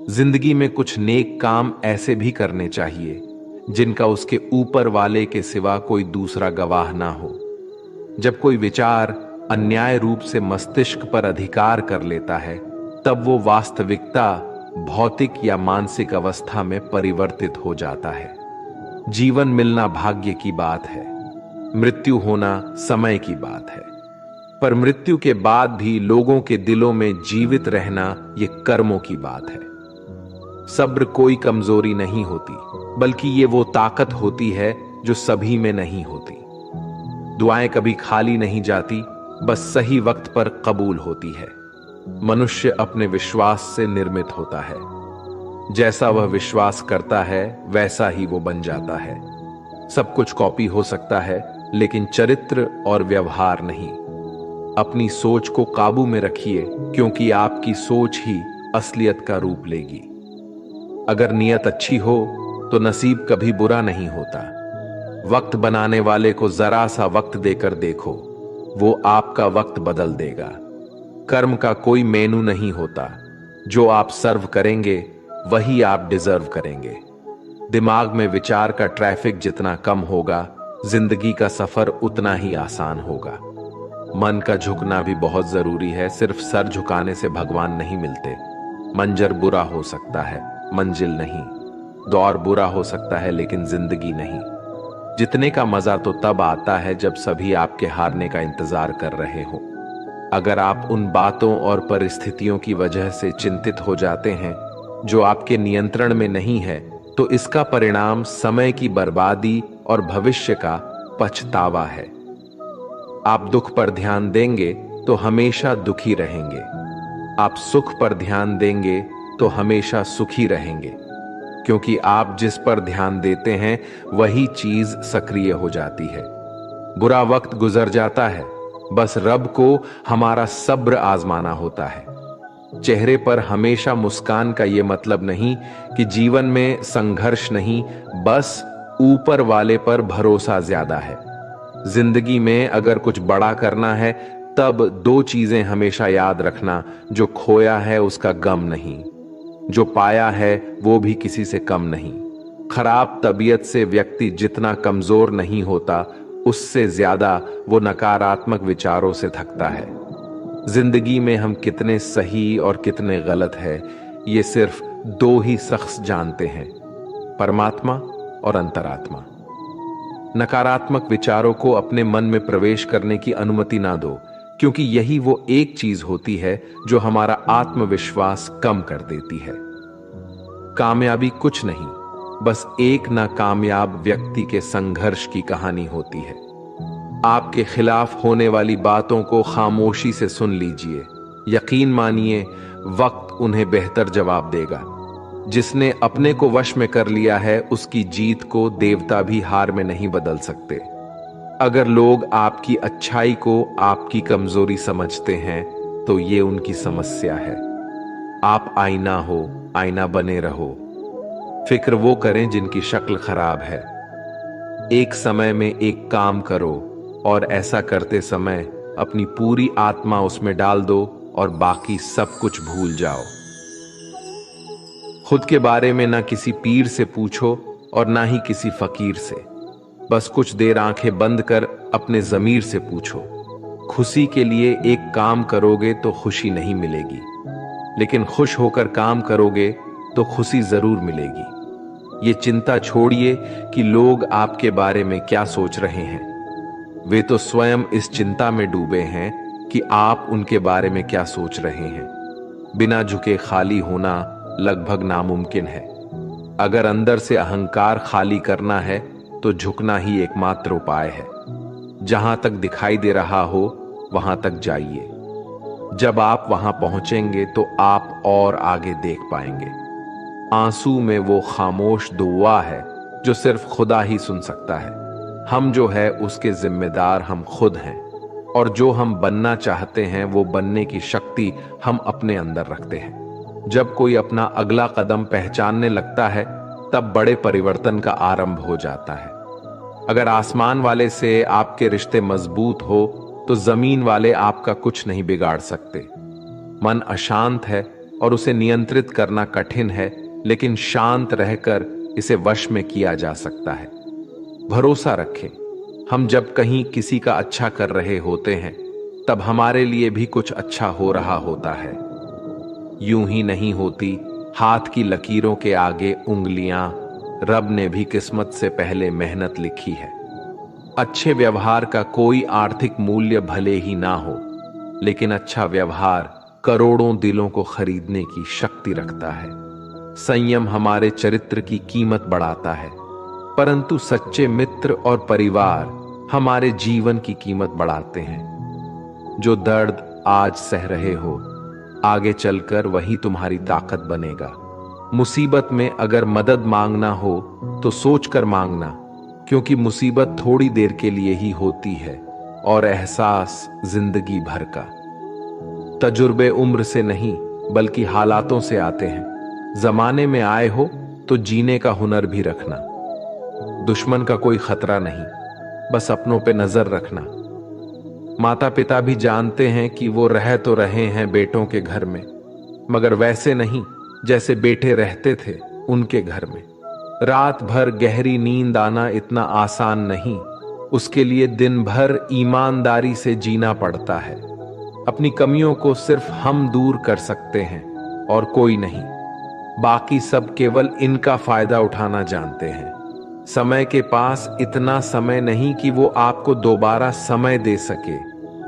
जिंदगी में कुछ नेक काम ऐसे भी करने चाहिए जिनका उसके ऊपर वाले के सिवा कोई दूसरा गवाह ना हो। जब कोई विचार अन्याय रूप से मस्तिष्क पर अधिकार कर लेता है, तब वो वास्तविकता भौतिक या मानसिक अवस्था में परिवर्तित हो जाता है। जीवन मिलना भाग्य की बात है, मृत्यु होना समय की बात है, पर मृत्यु के बाद भी लोगों के दिलों में जीवित रहना ये कर्मों की बात है। सब्र कोई कमजोरी नहीं होती, बल्कि ये वो ताकत होती है जो सभी में नहीं होती। दुआएं कभी खाली नहीं जाती, बस सही वक्त पर कबूल होती है। मनुष्य अपने विश्वास से निर्मित होता है। जैसा वह विश्वास करता है वैसा ही वो बन जाता है। सब कुछ कॉपी हो सकता है, लेकिन चरित्र और व्यवहार नहीं। अपनी सोच को काबू में रखिए, क्योंकि आपकी सोच ही असलियत का रूप लेगी। अगर नियत अच्छी हो तो नसीब कभी बुरा नहीं होता। वक्त बनाने वाले को जरा सा वक्त देकर देखो, वो आपका वक्त बदल देगा। कर्म का कोई मेनू नहीं होता, जो आप सर्व करेंगे वही आप डिजर्व करेंगे। दिमाग में विचार का ट्रैफिक जितना कम होगा, जिंदगी का सफर उतना ही आसान होगा। मन का झुकना भी बहुत जरूरी है। सिर्फ सर झुकाने से भगवान नहीं मिलते। मंजर बुरा हो सकता है, मंजिल नहीं। दौर बुरा हो सकता है, लेकिन जिंदगी नहीं। जितने का मजा तो तब आता है जब सभी आपके हारने का इंतजार कर रहे हो। अगर आप उन बातों और परिस्थितियों की वजह से चिंतित हो जाते हैं जो आपके नियंत्रण में नहीं है, तो इसका परिणाम समय की बर्बादी और भविष्य का पछतावा है। आप दुख पर ध्यान देंगे तो हमेशा दुखी रहेंगे। आप सुख पर ध्यान देंगे तो हमेशा सुखी रहेंगे, क्योंकि आप जिस पर ध्यान देते हैं वही चीज सक्रिय हो जाती है। बुरा वक्त गुजर जाता है, बस रब को हमारा सब्र आजमाना होता है। चेहरे पर हमेशा मुस्कान का यह मतलब नहीं कि जीवन में संघर्ष नहीं, बस ऊपर वाले पर भरोसा ज्यादा है। जिंदगी में अगर कुछ बड़ा करना है, तब दो चीजें हमेशा याद रखना। जो खोया है उसका गम नहीं, जो पाया है वो भी किसी से कम नहीं। खराब तबीयत से व्यक्ति जितना कमजोर नहीं होता, उससे ज्यादा वो नकारात्मक विचारों से थकता है। जिंदगी में हम कितने सही और कितने गलत है, ये सिर्फ दो ही शख्स जानते हैं, परमात्मा और अंतरात्मा। नकारात्मक विचारों को अपने मन में प्रवेश करने की अनुमति ना दो, क्योंकि यही वो एक चीज होती है जो हमारा आत्मविश्वास कम कर देती है। कामयाबी कुछ नहीं, बस एक नाकामयाब व्यक्ति के संघर्ष की कहानी होती है। आपके खिलाफ होने वाली बातों को खामोशी से सुन लीजिए। यकीन मानिए, वक्त उन्हें बेहतर जवाब देगा। जिसने अपने को वश में कर लिया है, उसकी जीत को देवता भी हार में नहीं बदल सकते। अगर लोग आपकी अच्छाई को आपकी कमजोरी समझते हैं, तो ये उनकी समस्या है। आप आईना हो, आईना बने रहो। फिक्र वो करें जिनकी शक्ल खराब है। एक समय में एक काम करो और ऐसा करते समय अपनी पूरी आत्मा उसमें डाल दो और बाकी सब कुछ भूल जाओ। खुद के बारे में ना किसी पीर से पूछो और ना ही किसी फकीर से। बस कुछ देर आंखें बंद कर अपने जमीर से पूछो। खुशी के लिए एक काम करोगे तो खुशी नहीं मिलेगी, लेकिन खुश होकर काम करोगे तो खुशी जरूर मिलेगी। ये चिंता छोड़िए कि लोग आपके बारे में क्या सोच रहे हैं। वे तो स्वयं इस चिंता में डूबे हैं कि आप उनके बारे में क्या सोच रहे हैं। बिना झुके खाली होना लगभग नामुमकिन है। अगर अंदर से अहंकार खाली करना है तो झुकना ही एकमात्र उपाय है। जहां तक दिखाई दे रहा हो वहां तक जाइए। जब आप वहां पहुंचेंगे तो आप और आगे देख पाएंगे। आंसू में वो खामोश दुआ है जो सिर्फ खुदा ही सुन सकता है। हम जो है उसके जिम्मेदार हम खुद हैं, और जो हम बनना चाहते हैं वो बनने की शक्ति हम अपने अंदर रखते हैं। जब कोई अपना अगला कदम पहचानने लगता है, तब बड़े परिवर्तन का आरंभ हो जाता है। अगर आसमान वाले से आपके रिश्ते मजबूत हो तो जमीन वाले आपका कुछ नहीं बिगाड़ सकते। मन अशांत है और उसे नियंत्रित करना कठिन है, लेकिन शांत रहकर इसे वश में किया जा सकता है। भरोसा रखें, हम जब कहीं किसी का अच्छा कर रहे होते हैं तब हमारे लिए भी कुछ अच्छा हो रहा होता है। यूं ही नहीं होती हाथ की लकीरों के आगे उंगलियां, रब ने भी किस्मत से पहले मेहनत लिखी है। अच्छे व्यवहार का कोई आर्थिक मूल्य भले ही ना हो, लेकिन अच्छा व्यवहार करोड़ों दिलों को खरीदने की शक्ति रखता है। संयम हमारे चरित्र की कीमत बढ़ाता है, परंतु सच्चे मित्र और परिवार हमारे जीवन की कीमत बढ़ाते हैं। जो दर्द आज सह रहे हो, आगे चलकर वही तुम्हारी ताकत बनेगा। मुसीबत में अगर मदद मांगना हो तो सोचकर मांगना, क्योंकि मुसीबत थोड़ी देर के लिए ही होती है और एहसास जिंदगी भर का। तजुर्बे उम्र से नहीं बल्कि हालातों से आते हैं। जमाने में आए हो तो जीने का हुनर भी रखना। दुश्मन का कोई खतरा नहीं, बस अपनों पे नजर रखना। माता पिता भी जानते हैं कि वो रह तो रहे हैं बेटों के घर में, मगर वैसे नहीं जैसे बेटे रहते थे उनके घर में। रात भर गहरी नींद आना इतना आसान नहीं, उसके लिए दिन भर ईमानदारी से जीना पड़ता है। अपनी कमियों को सिर्फ हम दूर कर सकते हैं और कोई नहीं। बाकी सब केवल इनका फायदा उठाना जानते हैं। समय के पास इतना समय नहीं कि वो आपको दोबारा समय दे सके।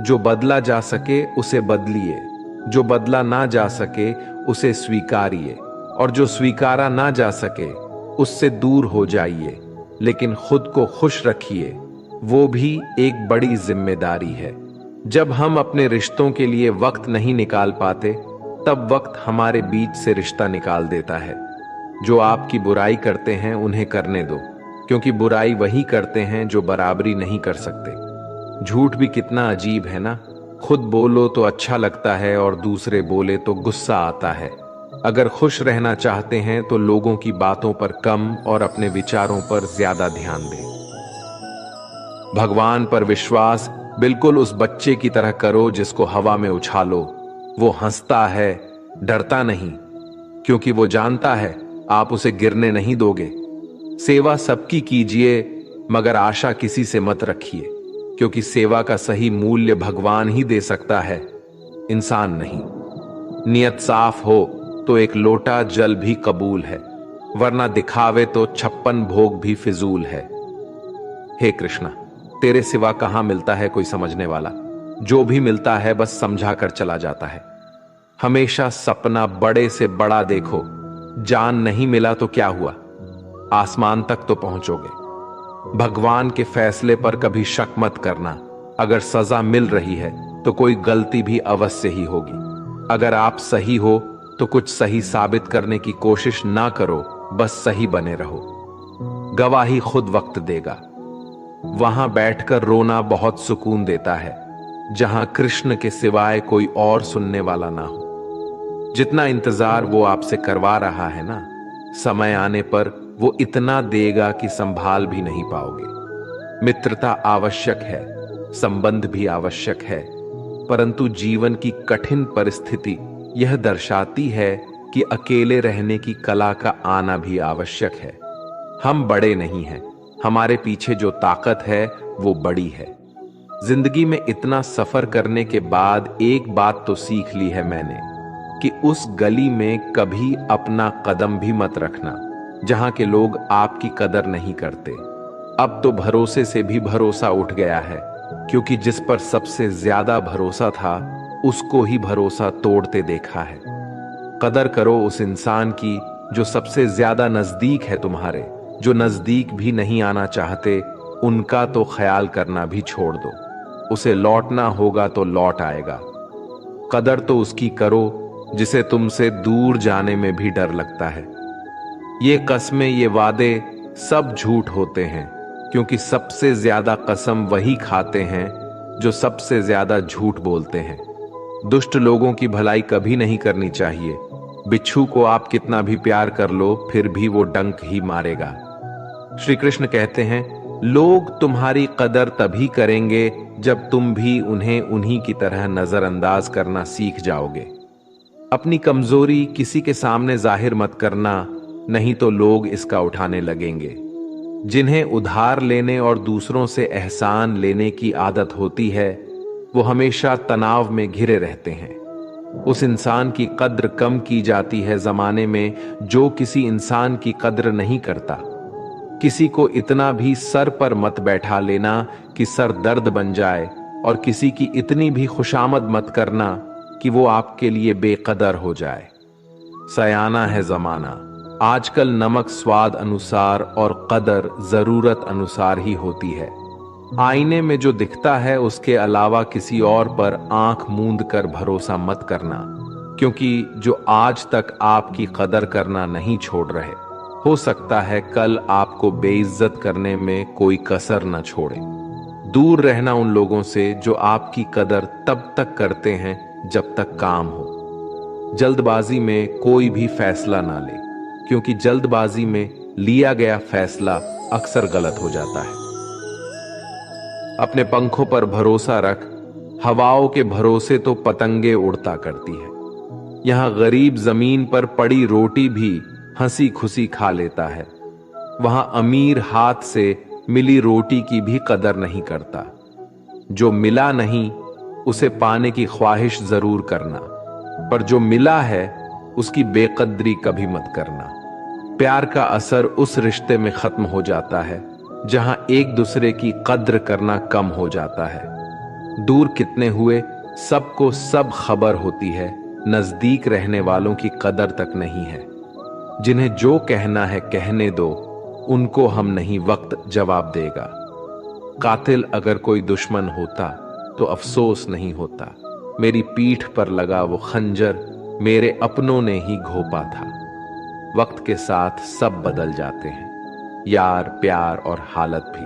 जो बदला जा सके उसे बदलिए, जो बदला ना जा सके उसे स्वीकारिए, और जो स्वीकारा ना जा सके उससे दूर हो जाइए। लेकिन खुद को खुश रखिए, वो भी एक बड़ी जिम्मेदारी है। जब हम अपने रिश्तों के लिए वक्त नहीं निकाल पाते, तब वक्त हमारे बीच से रिश्ता निकाल देता है। जो आपकी बुराई करते हैं उन्हें करने दो, क्योंकि बुराई वही करते हैं जो बराबरी नहीं कर सकते। झूठ भी कितना अजीब है ना, खुद बोलो तो अच्छा लगता है और दूसरे बोले तो गुस्सा आता है। अगर खुश रहना चाहते हैं तो लोगों की बातों पर कम और अपने विचारों पर ज्यादा ध्यान दें। भगवान पर विश्वास बिल्कुल उस बच्चे की तरह करो जिसको हवा में उछालो। वो हंसता है, डरता नहीं, क्योंकि वो जानता है आप उसे गिरने नहीं दोगे। सेवा सबकी कीजिए, मगर आशा किसी से मत रखिए, क्योंकि सेवा का सही मूल्य भगवान ही दे सकता है, इंसान नहीं। नियत साफ हो तो एक लोटा जल भी कबूल है, वरना दिखावे तो 56 भोग भी फिजूल है। हे कृष्णा, तेरे सिवा कहां मिलता है कोई समझने वाला। जो भी मिलता है बस समझा कर चला जाता है। हमेशा सपना बड़े से बड़ा देखो। जान नहीं मिला तो क्या हुआ, आसमान तक तो पहुंचोगे। भगवान के फैसले पर कभी शक मत करना। अगर सजा मिल रही है तो कोई गलती भी अवश्य ही होगी। अगर आप सही हो तो कुछ सही साबित करने की कोशिश ना करो, बस सही बने रहो। गवाही खुद वक्त देगा। वहां बैठकर रोना बहुत सुकून देता है, जहां कृष्ण के सिवाय कोई और सुनने वाला ना हो। जितना इंतजार वो आपसे करवा रहा है ना, समय आने पर वो इतना देगा कि संभाल भी नहीं पाओगे। मित्रता आवश्यक है, संबंध भी आवश्यक है, परंतु जीवन की कठिन परिस्थिति यह दर्शाती है कि अकेले रहने की कला का आना भी आवश्यक है। हम बड़े नहीं हैं, हमारे पीछे जो ताकत है वो बड़ी है। जिंदगी में इतना सफर करने के बाद एक बात तो सीख ली है मैंने, कि उस गली में कभी अपना कदम भी मत रखना जहां के लोग आपकी कदर नहीं करते। अब तो भरोसे से भी भरोसा उठ गया है, क्योंकि जिस पर सबसे ज्यादा भरोसा था उसको ही भरोसा तोड़ते देखा है। कदर करो उस इंसान की जो सबसे ज्यादा नजदीक है तुम्हारे। जो नजदीक भी नहीं आना चाहते उनका तो ख्याल करना भी छोड़ दो। उसे लौटना होगा तो लौट आएगा। कदर तो उसकी करो जिसे तुमसे दूर जाने में भी डर लगता है। ये कस्में, ये वादे सब झूठ होते हैं, क्योंकि सबसे ज्यादा कसम वही खाते हैं जो सबसे ज्यादा झूठ बोलते हैं। दुष्ट लोगों की भलाई कभी नहीं करनी चाहिए। बिच्छू को आप कितना भी प्यार कर लो फिर भी वो डंक ही मारेगा। श्री कृष्ण कहते हैं, लोग तुम्हारी कदर तभी करेंगे जब तुम भी उन्हें उन्हीं की तरह नजरअंदाज करना सीख जाओगे। अपनी कमजोरी किसी के सामने जाहिर मत करना, नहीं तो लोग इसका उठाने लगेंगे। जिन्हें उधार लेने और दूसरों से एहसान लेने की आदत होती है, वो हमेशा तनाव में घिरे रहते हैं। उस इंसान की कद्र कम की जाती है जमाने में जो किसी इंसान की कद्र नहीं करता। किसी को इतना भी सर पर मत बैठा लेना कि सर दर्द बन जाए, और किसी की इतनी भी खुशामद मत करना कि वो आपके लिए बेकदर हो जाए। सयाना है जमाना, आजकल नमक स्वाद अनुसार और कदर जरूरत अनुसार ही होती है। आईने में जो दिखता है उसके अलावा किसी और पर आंख मूंद कर भरोसा मत करना, क्योंकि जो आज तक आपकी कदर करना नहीं छोड़ रहे, हो सकता है कल आपको बेइज्जत करने में कोई कसर न छोड़े। दूर रहना उन लोगों से जो आपकी कदर तब तक करते हैं जब तक काम हो। जल्दबाजी में कोई भी फैसला ना ले, क्योंकि जल्दबाजी में लिया गया फैसला अक्सर गलत हो जाता है। अपने पंखों पर भरोसा रख, हवाओं के भरोसे तो पतंगे उड़ता करती है। यहां गरीब जमीन पर पड़ी रोटी भी हंसी खुशी खा लेता है, वहां अमीर हाथ से मिली रोटी की भी कदर नहीं करता। जो मिला नहीं उसे पाने की ख्वाहिश जरूर करना, पर जो मिला है उसकी बेकदरी कभी मत करना। प्यार का असर उस रिश्ते में खत्म हो जाता है जहां एक दूसरे की कद्र करना कम हो जाता है। दूर कितने हुए सबको सब खबर होती है, नजदीक रहने वालों की कदर तक नहीं है। जिन्हें जो कहना है कहने दो, उनको हम नहीं, वक्त जवाब देगा। कातिल अगर कोई दुश्मन होता तो अफसोस नहीं होता, मेरी पीठ पर लगा वो खंजर मेरे अपनों ने ही घोंपा था। वक्त के साथ सब बदल जाते हैं, यार, प्यार और हालत भी।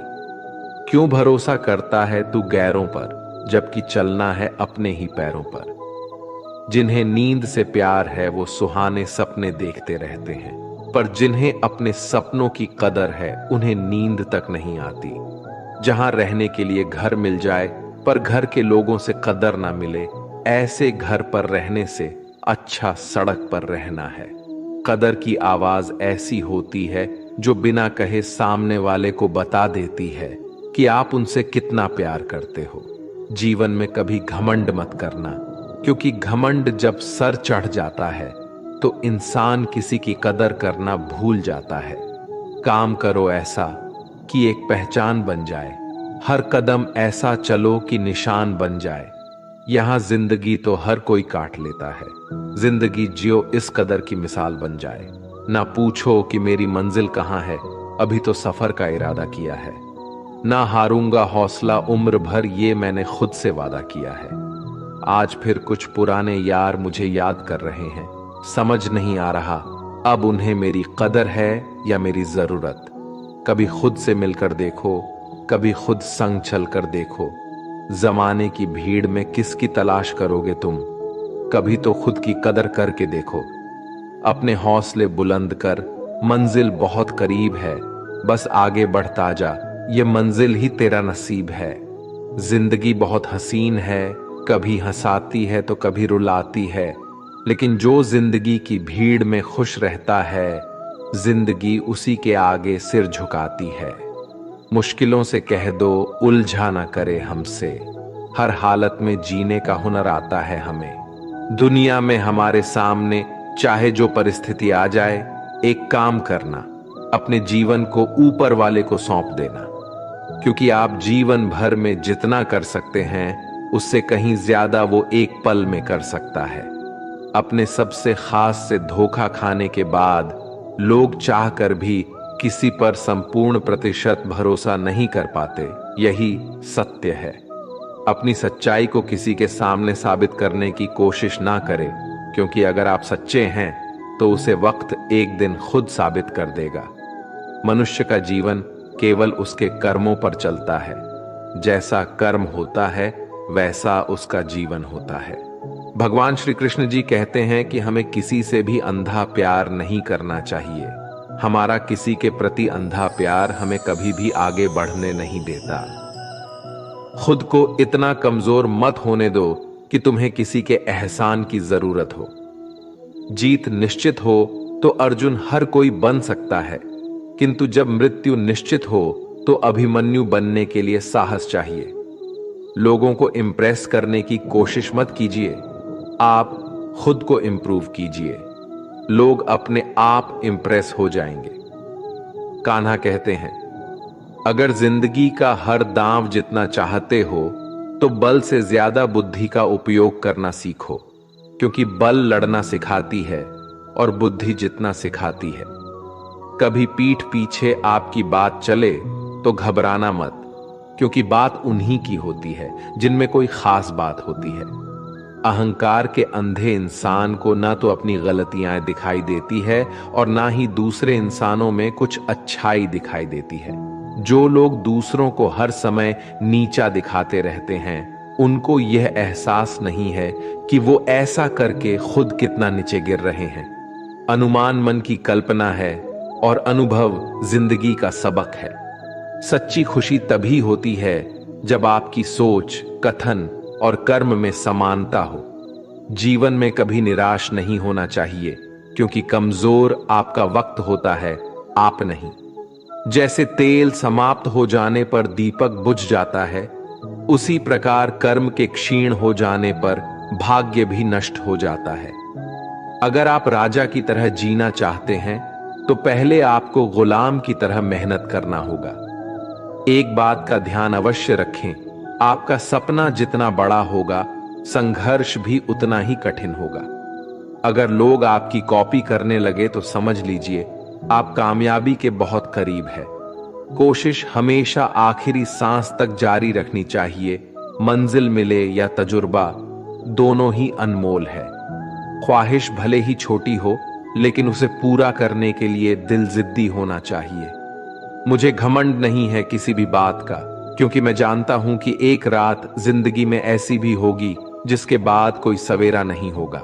क्यों भरोसा करता है तू गैरों पर, जबकि चलना है अपने ही पैरों पर। जिन्हें नींद से प्यार है वो सुहाने सपने देखते रहते हैं, पर जिन्हें अपने सपनों की कदर है उन्हें नींद तक नहीं आती। जहां रहने के लिए घर मिल जाए पर घर के लोगों से कदर ना मिले, ऐसे घर पर रहने से अच्छा सड़क पर रहना है। कदर की आवाज ऐसी होती है जो बिना कहे सामने वाले को बता देती है कि आप उनसे कितना प्यार करते हो। जीवन में कभी घमंड मत करना, क्योंकि घमंड जब सर चढ़ जाता है तो इंसान किसी की कदर करना भूल जाता है। काम करो ऐसा कि एक पहचान बन जाए, हर कदम ऐसा चलो कि निशान बन जाए। यहां जिंदगी तो हर कोई काट लेता है, जिंदगी जियो इस कदर की मिसाल बन जाए। ना पूछो कि मेरी मंजिल कहां है, अभी तो सफर का इरादा किया है। ना हारूंगा हौसला उम्र भर, ये मैंने खुद से वादा किया है। आज फिर कुछ पुराने यार मुझे याद कर रहे हैं, समझ नहीं आ रहा अब उन्हें मेरी कदर है या मेरी जरूरत। कभी खुद से मिलकर देखो, कभी खुद संग चल कर देखो। जमाने की भीड़ में किसकी तलाश करोगे तुम, कभी तो खुद की कदर करके देखो। अपने हौसले बुलंद कर, मंजिल बहुत करीब है, बस आगे बढ़ता जा, ये मंजिल ही तेरा नसीब है। जिंदगी बहुत हसीन है, कभी हंसाती है तो कभी रुलाती है, लेकिन जो जिंदगी की भीड़ में खुश रहता है, जिंदगी उसी के आगे सिर झुकाती है। मुश्किलों से कह दो उलझा ना करे हमसे, हर हालत में जीने का हुनर आता है हमें। दुनिया में हमारे सामने चाहे जो परिस्थिति आ जाए, एक काम करना, अपने जीवन को ऊपर वाले को सौंप देना, क्योंकि आप जीवन भर में जितना कर सकते हैं उससे कहीं ज्यादा वो एक पल में कर सकता है। अपने सबसे खास से धोखा खाने के बाद लोग चाहकर भी किसी पर संपूर्ण प्रतिशत भरोसा नहीं कर पाते, यही सत्य है। अपनी सच्चाई को किसी के सामने साबित करने की कोशिश ना करें, क्योंकि अगर आप सच्चे हैं तो उसे वक्त एक दिन खुद साबित कर देगा। मनुष्य का जीवन केवल उसके कर्मों पर चलता है, जैसा कर्म होता है वैसा उसका जीवन होता है। भगवान श्री कृष्ण जी कहते हैं कि हमें किसी से भी अंधा प्यार नहीं करना चाहिए। हमारा किसी के प्रति अंधा प्यार हमें कभी भी आगे बढ़ने नहीं देता। खुद को इतना कमजोर मत होने दो कि तुम्हें किसी के एहसान की जरूरत हो। जीत निश्चित हो तो अर्जुन हर कोई बन सकता है, किंतु जब मृत्यु निश्चित हो तो अभिमन्यु बनने के लिए साहस चाहिए। लोगों को इंप्रेस करने की कोशिश मत कीजिए, आप खुद को इंप्रूव कीजिए। लोग अपने आप इंप्रेस हो जाएंगे। कान्हा कहते हैं, अगर जिंदगी का हर दांव जितना चाहते हो तो बल से ज्यादा बुद्धि का उपयोग करना सीखो, क्योंकि बल लड़ना सिखाती है और बुद्धि जितना सिखाती है। कभी पीठ पीछे आपकी बात चले तो घबराना मत, क्योंकि बात उन्हीं की होती है जिनमें कोई खास बात होती है। अहंकार के अंधे इंसान को ना तो अपनी गलतियां दिखाई देती है और ना ही दूसरे इंसानों में कुछ अच्छाई दिखाई देती है। जो लोग दूसरों को हर समय नीचा दिखाते रहते हैं, उनको यह एहसास नहीं है कि वो ऐसा करके खुद कितना नीचे गिर रहे हैं। अनुमान मन की कल्पना है और अनुभव जिंदगी का सबक है। सच्ची खुशी तभी होती है जब आपकी सोच, कथन और कर्म में समानता हो। जीवन में कभी निराश नहीं होना चाहिए, क्योंकि कमजोर आपका वक्त होता है, आप नहीं। जैसे तेल समाप्त हो जाने पर दीपक बुझ जाता है, उसी प्रकार कर्म के क्षीण हो जाने पर भाग्य भी नष्ट हो जाता है। अगर आप राजा की तरह जीना चाहते हैं तो पहले आपको गुलाम की तरह मेहनत करना होगा। एक बात का ध्यान अवश्य रखें, आपका सपना जितना बड़ा होगा, संघर्ष भी उतना ही कठिन होगा। अगर लोग आपकी कॉपी करने लगे तो समझ लीजिए आप कामयाबी के बहुत करीब है। कोशिश हमेशा आखिरी सांस तक जारी रखनी चाहिए। मंजिल मिले या तजुर्बा, दोनों ही अनमोल है। ख्वाहिश भले ही छोटी हो, लेकिन उसे पूरा करने के लिए दिल जिद्दी होना चाहिए। मुझे घमंड नहीं है किसी भी बात का, क्योंकि मैं जानता हूं कि एक रात जिंदगी में ऐसी भी होगी जिसके बाद कोई सवेरा नहीं होगा।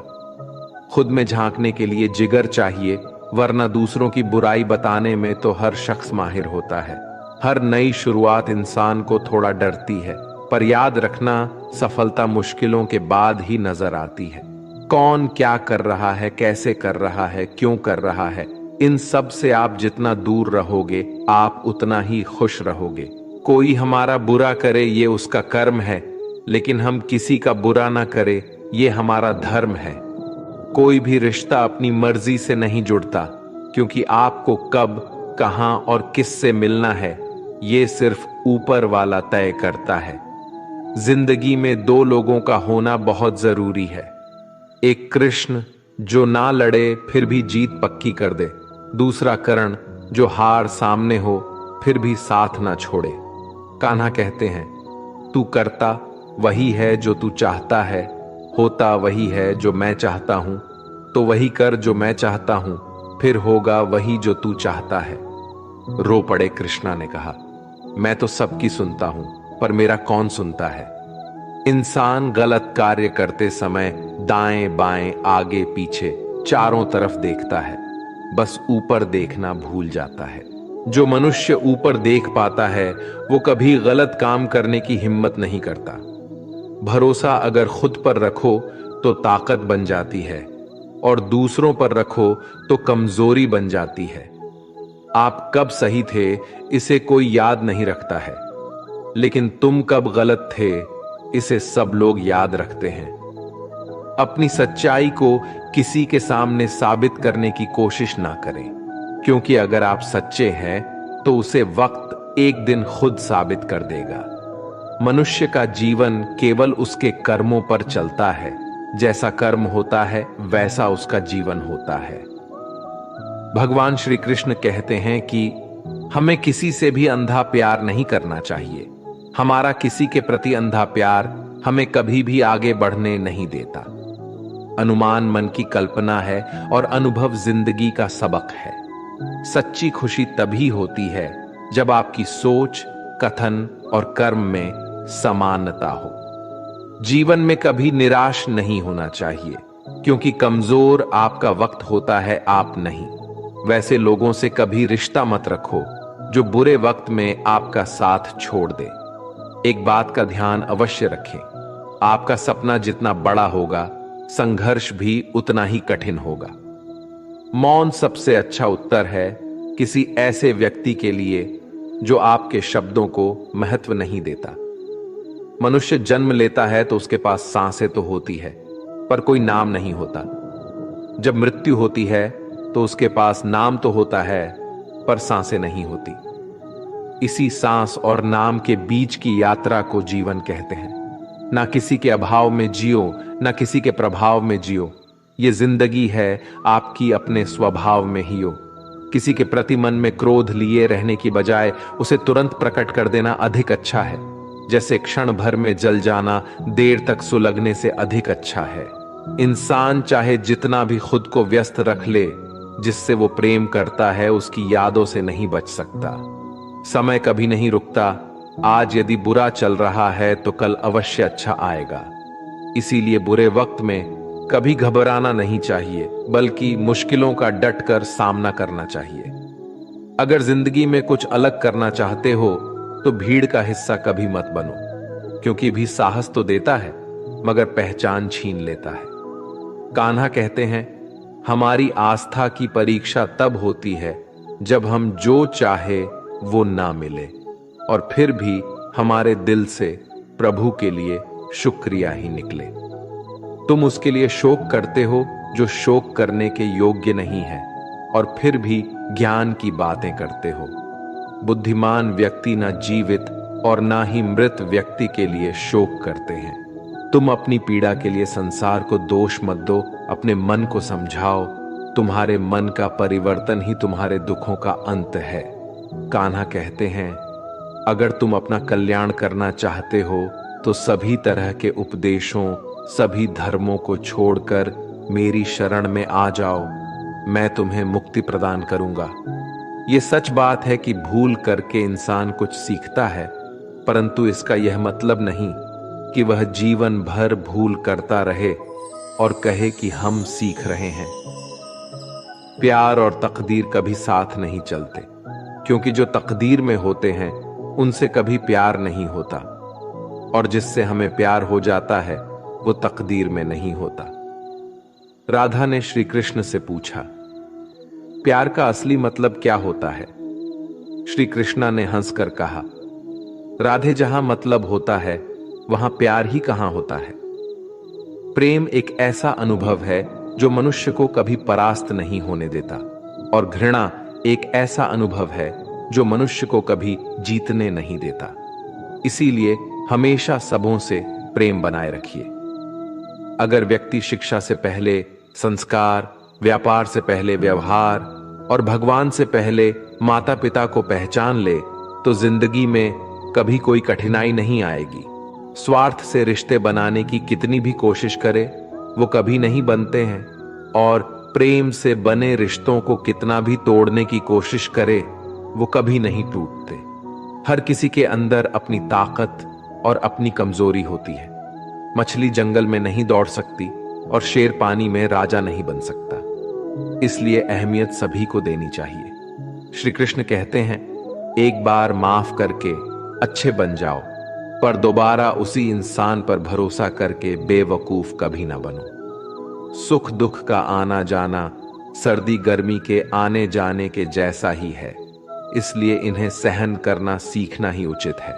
खुद में झांकने के लिए जिगर चाहिए, वरना दूसरों की बुराई बताने में तो हर शख्स माहिर होता है। हर नई शुरुआत इंसान को थोड़ा डरती है, पर याद रखना, सफलता मुश्किलों के बाद ही नजर आती है। कौन क्या कर रहा है, कैसे कर रहा है, क्यों कर रहा है, इन सब से आप जितना दूर रहोगे, आप उतना ही खुश रहोगे। कोई हमारा बुरा करे ये उसका कर्म है, लेकिन हम किसी का बुरा ना करे ये हमारा धर्म है। कोई भी रिश्ता अपनी मर्जी से नहीं जुड़ता, क्योंकि आपको कब, कहां और किससे मिलना है ये सिर्फ ऊपर वाला तय करता है। जिंदगी में दो लोगों का होना बहुत जरूरी है। एक कृष्ण जो ना लड़े फिर भी जीत पक्की कर दे, दूसरा कर्ण जो हार सामने हो फिर भी साथ ना छोड़े। कान्हा कहते हैं, तू करता वही है जो तू चाहता है, होता वही है जो मैं चाहता हूं, तो वही कर जो मैं चाहता हूं, फिर होगा वही जो तू चाहता है। रो पड़े कृष्णा ने कहा, मैं तो सबकी सुनता हूं, पर मेरा कौन सुनता है। इंसान गलत कार्य करते समय दाएं बाएं आगे पीछे चारों तरफ देखता है, बस ऊपर देखना भूल जाता है। जो मनुष्य ऊपर देख पाता है वो कभी गलत काम करने की हिम्मत नहीं करता। भरोसा अगर खुद पर रखो तो ताकत बन जाती है, और दूसरों पर रखो तो कमजोरी बन जाती है। आप कब सही थे इसे कोई याद नहीं रखता है, लेकिन तुम कब गलत थे इसे सब लोग याद रखते हैं। अपनी सच्चाई को किसी के सामने साबित करने की कोशिश ना करें, क्योंकि अगर आप सच्चे हैं तो उसे वक्त एक दिन खुद साबित कर देगा। मनुष्य का जीवन केवल उसके कर्मों पर चलता है। जैसा कर्म होता है वैसा उसका जीवन होता है। भगवान श्री कृष्ण कहते हैं कि हमें किसी से भी अंधा प्यार नहीं करना चाहिए। हमारा किसी के प्रति अंधा प्यार हमें कभी भी आगे बढ़ने नहीं देता। अनुमान मन की कल्पना है और अनुभव जिंदगी का सबक है। सच्ची खुशी तभी होती है जब आपकी सोच, कथन और कर्म में समानता हो। जीवन में कभी निराश नहीं होना चाहिए, क्योंकि कमजोर आपका वक्त होता है, आप नहीं। वैसे लोगों से कभी रिश्ता मत रखो जो बुरे वक्त में आपका साथ छोड़ दे। एक बात का ध्यान अवश्य रखें, आपका सपना जितना बड़ा होगा, संघर्ष भी उतना ही कठिन होगा। मौन सबसे अच्छा उत्तर है किसी ऐसे व्यक्ति के लिए जो आपके शब्दों को महत्व नहीं देता। मनुष्य जन्म लेता है तो उसके पास सांसें तो होती है, पर कोई नाम नहीं होता। जब मृत्यु होती है तो उसके पास नाम तो होता है, पर सांसें नहीं होती। इसी सांस और नाम के बीच की यात्रा को जीवन कहते हैं। ना किसी के अभाव में जियो, ना किसी के प्रभाव में जियो। ये जिंदगी है आपकी अपने स्वभाव में ही हो। किसी के प्रति मन में क्रोध लिए रहने की बजाय उसे तुरंत प्रकट कर देना अधिक अच्छा है। जैसे क्षण भर में जल जाना देर तक सुलगने से अधिक अच्छा है। इंसान चाहे जितना भी खुद को व्यस्त रख ले, जिससे वो प्रेम करता है उसकी यादों से नहीं बच सकता। समय कभी नहीं रुकता। आज यदि बुरा चल रहा है तो कल अवश्य अच्छा आएगा। इसीलिए बुरे वक्त में कभी घबराना नहीं चाहिए, बल्कि मुश्किलों का डट कर सामना करना चाहिए। अगर जिंदगी में कुछ अलग करना चाहते हो तो भीड़ का हिस्सा कभी मत बनो, क्योंकि भी साहस तो देता है मगर पहचान छीन लेता है। कान्हा कहते हैं, हमारी आस्था की परीक्षा तब होती है जब हम जो चाहे वो ना मिले और फिर भी हमारे दिल से प्रभु के लिए शुक्रिया ही निकले। तुम उसके लिए शोक करते हो जो शोक करने के योग्य नहीं है और फिर भी ज्ञान की बातें करते हो। बुद्धिमान व्यक्ति ना जीवित और ना ही मृत व्यक्ति के लिए शोक करते हैं। तुम अपनी पीड़ा के लिए संसार को दोष मत दो, अपने मन को समझाओ। तुम्हारे मन का परिवर्तन ही तुम्हारे दुखों का अंत है। कान्हा कहते हैं, अगर तुम अपना कल्याण करना चाहते हो तो सभी तरह के उपदेशों, सभी धर्मों को छोड़कर मेरी शरण में आ जाओ। मैं तुम्हें मुक्ति प्रदान करूंगा। ये सच बात है कि भूल करके इंसान कुछ सीखता है, परंतु इसका यह मतलब नहीं कि वह जीवन भर भूल करता रहे और कहे कि हम सीख रहे हैं। प्यार और तकदीर कभी साथ नहीं चलते, क्योंकि जो तकदीर में होते हैं उनसे कभी प्यार नहीं होता, और जिससे हमें प्यार हो जाता है वो तकदीर में नहीं होता। राधा ने श्री कृष्ण से पूछा, प्यार का असली मतलब क्या होता है? श्री कृष्णा ने हंसकर कहा, राधे, जहां मतलब होता है वहां प्यार ही कहां होता है। प्रेम एक ऐसा अनुभव है जो मनुष्य को कभी परास्त नहीं होने देता, और घृणा एक ऐसा अनुभव है जो मनुष्य को कभी जीतने नहीं देता। इसीलिए हमेशा सबों से प्रेम बनाए रखिए। अगर व्यक्ति शिक्षा से पहले संस्कार, व्यापार से पहले व्यवहार और भगवान से पहले माता पिता को पहचान ले तो जिंदगी में कभी कोई कठिनाई नहीं आएगी। स्वार्थ से रिश्ते बनाने की कितनी भी कोशिश करे वो कभी नहीं बनते हैं, और प्रेम से बने रिश्तों को कितना भी तोड़ने की कोशिश करे वो कभी नहीं टूटते। हर किसी के अंदर अपनी ताकत और अपनी कमजोरी होती है। मछली जंगल में नहीं दौड़ सकती और शेर पानी में राजा नहीं बन सकता। इसलिए अहमियत सभी को देनी चाहिए। श्री कृष्ण कहते हैं, एक बार माफ करके अच्छे बन जाओ, पर दोबारा उसी इंसान पर भरोसा करके बेवकूफ कभी ना बनो। सुख दुख का आना जाना सर्दी गर्मी के आने जाने के जैसा ही है, इसलिए इन्हें सहन करना सीखना ही उचित है।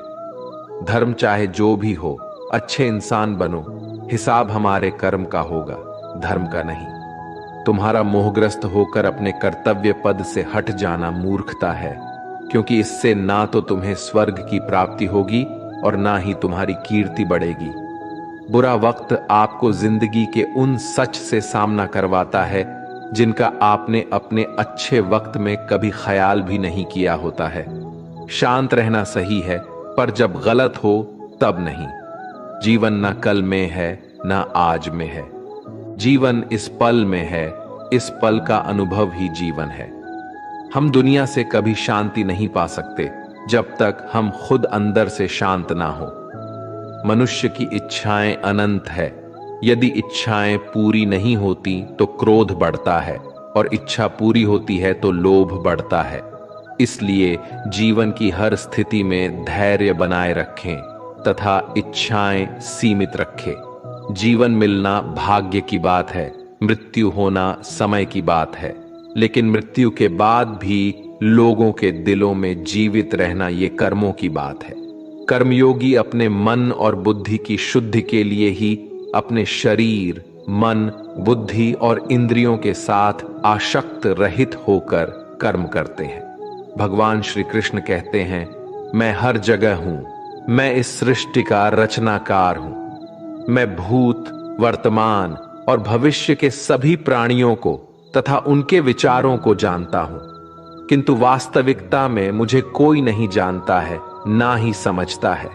धर्म चाहे जो भी हो, अच्छे इंसान बनो। हिसाब हमारे कर्म का होगा, धर्म का नहीं। तुम्हारा मोहग्रस्त होकर अपने कर्तव्य पद से हट जाना मूर्खता है, क्योंकि इससे ना तो तुम्हें स्वर्ग की प्राप्ति होगी और ना ही तुम्हारी कीर्ति बढ़ेगी। बुरा वक्त आपको जिंदगी के उन सच से सामना करवाता है जिनका आपने अपने अच्छे वक्त में कभी ख्याल भी नहीं किया होता है। शांत रहना सही है, पर जब गलत हो तब नहीं। जीवन ना कल में है ना आज में है, जीवन इस पल में है। इस पल का अनुभव ही जीवन है। हम दुनिया से कभी शांति नहीं पा सकते जब तक हम खुद अंदर से शांत ना हो। मनुष्य की इच्छाएं अनंत है। यदि इच्छाएं पूरी नहीं होती तो क्रोध बढ़ता है, और इच्छा पूरी होती है तो लोभ बढ़ता है। इसलिए जीवन की हर स्थिति में धैर्य बनाए रखें तथा इच्छाएं सीमित रखें। जीवन मिलना भाग्य की बात है, मृत्यु होना समय की बात है, लेकिन मृत्यु के बाद भी लोगों के दिलों में जीवित रहना ये कर्मों की बात है। कर्मयोगी अपने मन और बुद्धि की शुद्धि के लिए ही अपने शरीर, मन, बुद्धि और इंद्रियों के साथ आसक्त रहित होकर कर्म करते हैं। भगवान श्री कृष्ण कहते हैं, मैं हर जगह हूं, मैं इस सृष्टि का रचनाकार हूं। मैं भूत, वर्तमान और भविष्य के सभी प्राणियों को तथा उनके विचारों को जानता हूं, किंतु वास्तविकता में मुझे कोई नहीं जानता है, ना ही समझता है।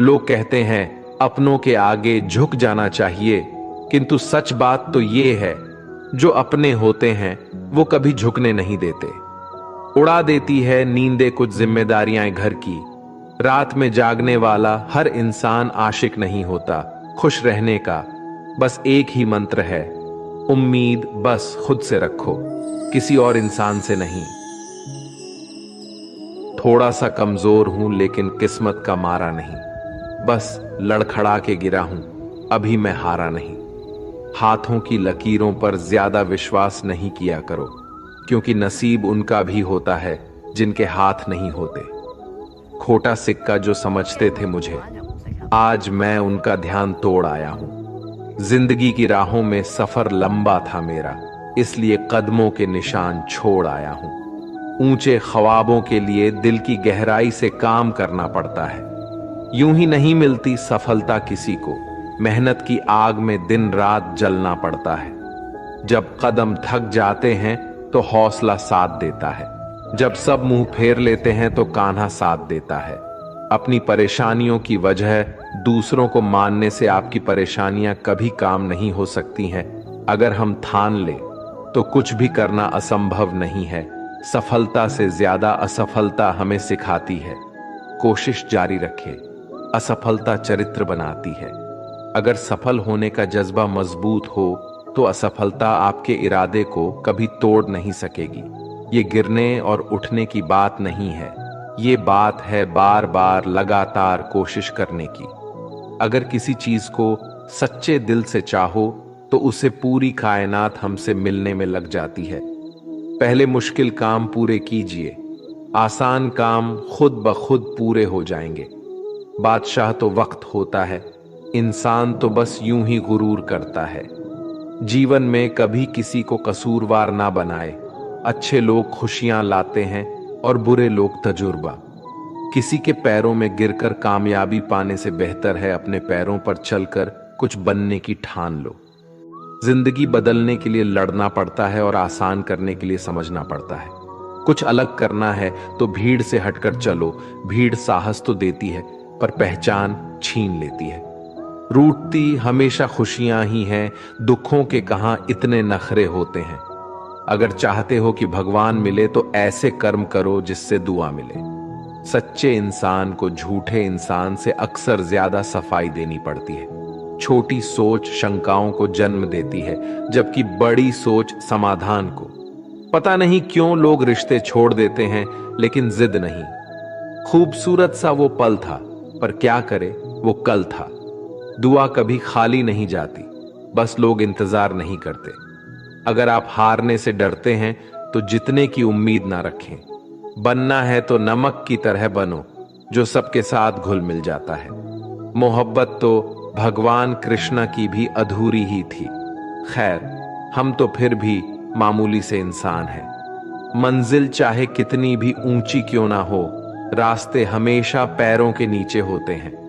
लोग कहते हैं अपनों के आगे झुक जाना चाहिए, किंतु सच बात तो ये है, जो अपने होते हैं वो कभी झुकने नहीं देते। उड़ा देती है नींदे कुछ जिम्मेदारियां घर की। रात में जागने वाला हर इंसान आशिक नहीं होता। खुश रहने का बस एक ही मंत्र है, उम्मीद बस खुद से रखो, किसी और इंसान से नहीं। थोड़ा सा कमजोर हूं लेकिन किस्मत का मारा नहीं, बस लड़खड़ा के गिरा हूं, अभी मैं हारा नहीं। हाथों की लकीरों पर ज्यादा विश्वास नहीं किया करो, क्योंकि नसीब उनका भी होता है जिनके हाथ नहीं होते। खोटा सिक्का जो समझते थे मुझे, आज मैं उनका ध्यान तोड़ आया हूं। जिंदगी की राहों में सफर लंबा था मेरा, इसलिए कदमों के निशान छोड़ आया हूं। ऊंचे ख्वाबों के लिए दिल की गहराई से काम करना पड़ता है। यूं ही नहीं मिलती सफलता किसी को, मेहनत की आग में दिन रात जलना पड़ता है। जब कदम थक जाते हैं तो हौसला साथ देता है, जब सब मुंह फेर लेते हैं तो कान्हा साथ देता है। अपनी परेशानियों की वजह दूसरों को मानने से आपकी परेशानियां कभी काम नहीं हो सकती हैं। अगर हम ठान ले तो कुछ भी करना असंभव नहीं है। सफलता से ज्यादा असफलता हमें सिखाती है। कोशिश जारी रखे, असफलता चरित्र बनाती है। अगर सफल होने का जज्बा मजबूत हो तो असफलता आपके इरादे को कभी तोड़ नहीं सकेगी। ये गिरने और उठने की बात नहीं है, ये बात है बार बार लगातार कोशिश करने की। अगर किसी चीज को सच्चे दिल से चाहो तो उसे पूरी कायनात हमसे मिलने में लग जाती है। पहले मुश्किल काम पूरे कीजिए, आसान काम खुद ब खुद पूरे हो जाएंगे। बादशाह तो वक्त होता है, इंसान तो बस यूं ही गुरूर करता है। जीवन में कभी किसी को कसूरवार ना बनाए। अच्छे लोग खुशियां लाते हैं और बुरे लोग तजुर्बा। किसी के पैरों में गिरकर कामयाबी पाने से बेहतर है अपने पैरों पर चलकर कुछ बनने की ठान लो। जिंदगी बदलने के लिए लड़ना पड़ता है और आसान करने के लिए समझना पड़ता है। कुछ अलग करना है तो भीड़ से हटकर चलो। भीड़ साहस तो देती है पर पहचान छीन लेती है। रूठती हमेशा खुशियां ही हैं, दुखों के कहां इतने नखरे होते हैं। अगर चाहते हो कि भगवान मिले तो ऐसे कर्म करो जिससे दुआ मिले। सच्चे इंसान को झूठे इंसान से अक्सर ज्यादा सफाई देनी पड़ती है। छोटी सोच शंकाओं को जन्म देती है, जबकि बड़ी सोच समाधान को। पता नहीं क्यों लोग रिश्ते छोड़ देते हैं, लेकिन जिद नहीं। खूबसूरत सा वो पल था, पर क्या करे वो कल था। दुआ कभी खाली नहीं जाती, बस लोग इंतजार नहीं करते। अगर आप हारने से डरते हैं तो जितने की उम्मीद ना रखें। बनना है तो नमक की तरह बनो, जो सबके साथ घुल मिल जाता है। मोहब्बत तो भगवान कृष्ण की भी अधूरी ही थी। खैर, हम तो फिर भी मामूली से इंसान हैं। मंजिल चाहे कितनी भी ऊंची क्यों ना हो, रास्ते हमेशा पैरों के नीचे होते हैं।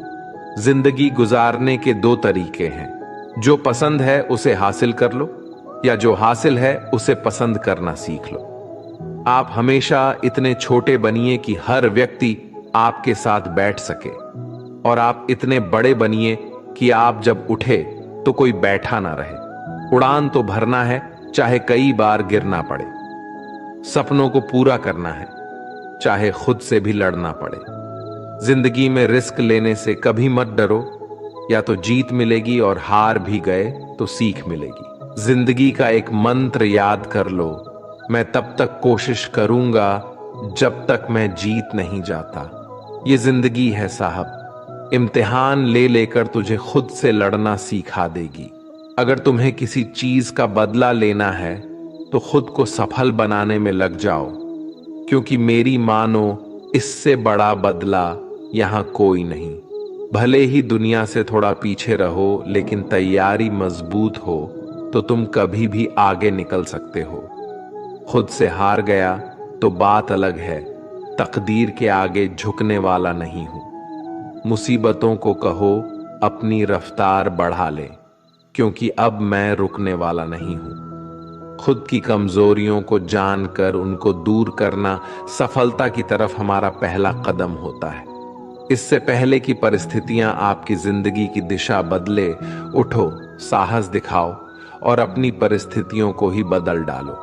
जिंदगी गुजारने के दो तरीके हैं, जो पसंद है उसे हासिल कर लो, या जो हासिल है उसे पसंद करना सीख लो। आप हमेशा इतने छोटे बनिए कि हर व्यक्ति आपके साथ बैठ सके, और आप इतने बड़े बनिए कि आप जब उठे तो कोई बैठा ना रहे। उड़ान तो भरना है, चाहे कई बार गिरना पड़े। सपनों को पूरा करना है, चाहे खुद से भी लड़ना पड़े। जिंदगी में रिस्क लेने से कभी मत डरो, या तो जीत मिलेगी और हार भी गए तो सीख मिलेगी। जिंदगी का एक मंत्र याद कर लो, मैं तब तक कोशिश करूंगा जब तक मैं जीत नहीं जाता। ये जिंदगी है साहब, इम्तिहान ले लेकर तुझे खुद से लड़ना सिखा देगी। अगर तुम्हें किसी चीज का बदला लेना है तो खुद को सफल बनाने में लग जाओ, क्योंकि मेरी मानो इससे बड़ा बदला यहां कोई नहीं। भले ही दुनिया से थोड़ा पीछे रहो, लेकिन तैयारी मजबूत हो तो तुम कभी भी आगे निकल सकते हो। खुद से हार गया तो बात अलग है, तकदीर के आगे झुकने वाला नहीं हूं। मुसीबतों को कहो अपनी रफ्तार बढ़ा ले, क्योंकि अब मैं रुकने वाला नहीं हूं। खुद की कमजोरियों को जानकर उनको दूर करना सफलता की तरफ हमारा पहला कदम होता है। इससे पहले कि परिस्थितियां आपकी जिंदगी की दिशा बदले, उठो, साहस दिखाओ और अपनी परिस्थितियों को ही बदल डालो।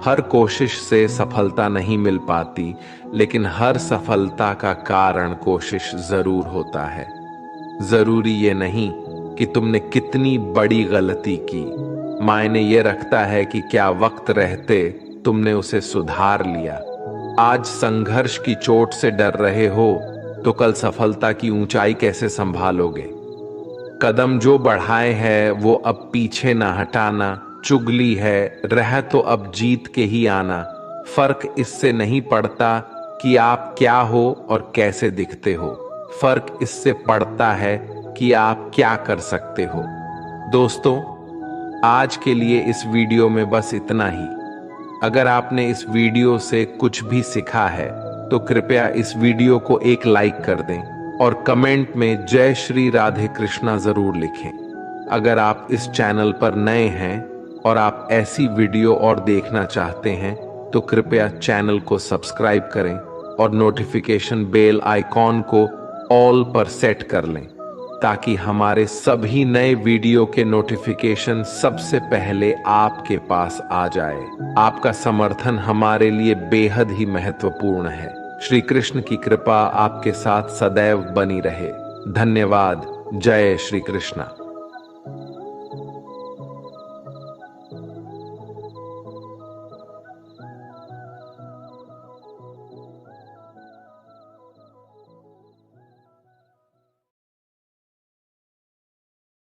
हर कोशिश से सफलता नहीं मिल पाती, लेकिन हर सफलता का कारण कोशिश जरूर होता है। जरूरी ये नहीं कि तुमने कितनी बड़ी गलती की, मायने ये रखता है कि क्या वक्त रहते तुमने उसे सुधार लिया। आज संघर्ष की चोट से डर रहे हो तो कल सफलता की ऊंचाई कैसे संभालोगे। कदम जो बढ़ाए है वो अब पीछे ना हटाना। चुगली है, रह तो अब जीत के ही आना। फर्क इससे नहीं पड़ता कि आप क्या हो और कैसे दिखते हो, फर्क इससे पड़ता है कि आप क्या कर सकते हो। दोस्तों, आज के लिए इस वीडियो में बस इतना ही। अगर आपने इस वीडियो से कुछ भी सीखा है तो कृपया इस वीडियो को एक लाइक कर दें और कमेंट में जय श्री राधे कृष्णा जरूर लिखें। अगर आप इस चैनल पर नए हैं और आप ऐसी वीडियो और देखना चाहते हैं तो कृपया चैनल को सब्सक्राइब करें और नोटिफिकेशन बेल आइकॉन को ऑल पर सेट कर लें, ताकि हमारे सभी नए वीडियो के नोटिफिकेशन सबसे पहले आपके पास आ जाए। आपका समर्थन हमारे लिए बेहद ही महत्वपूर्ण है। श्री कृष्ण की कृपा आपके साथ सदैव बनी रहे। धन्यवाद। जय श्री कृष्णा।